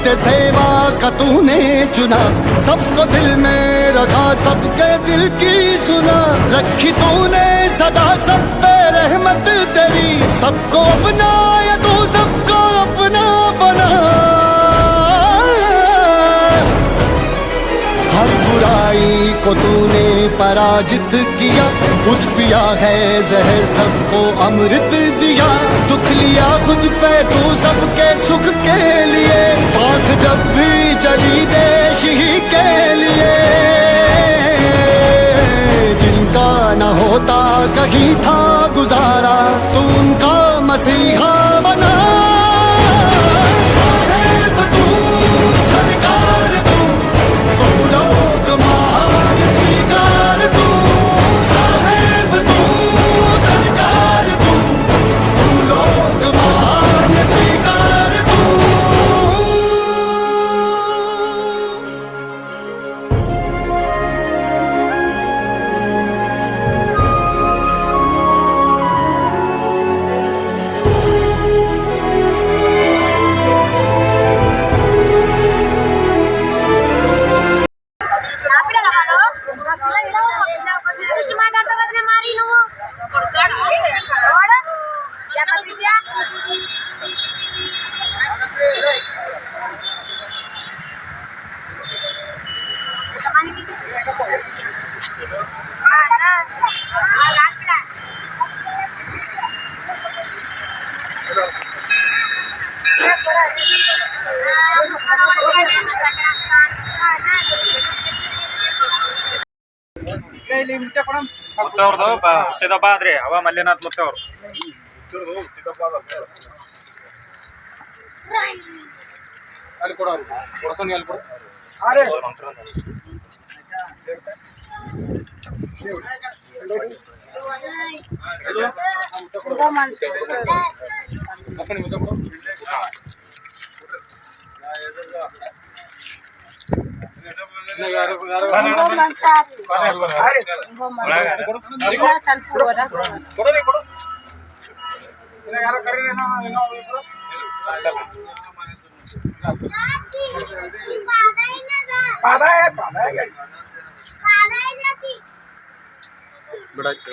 नित्य सेवा का तूने चुना, सबको दिल में रखा, सबके दिल की सुना। रखी तूने सदा सब पे रहमत तेरी, सबको अपनाया तू सबको अपना बना। हर बुराई को तूने पराजित किया, खुद पिया है जहर सबको अमृत दिया। दुख लिया खुद पे तू सबके सुख के लिए, सांस जब भी चली देश ही के लिए। जिनका न होता कहीं था गुजारा, तू उनका मसीहा बना। साहेब तू सरकार तू, तू लोग महान स्वीकार तू। साहेब तू सरकार तू, तू लोग महान स्वीकार तू। ಮುತ್ತವ್ರದು ಹುಟ್ಟಿದಬ್ಬ ಆದ್ರಿ ಅವ ಮಲ್ಲಿನಾಥ್ ಮುತ್ತವ್ರು. ಅಲ್ಲಿ ಕೊಡ ಕೊಡಸೋನಿ ಅಲ್ಲಿ ಕೊಡ. ಬಿಡಾಯ್ತು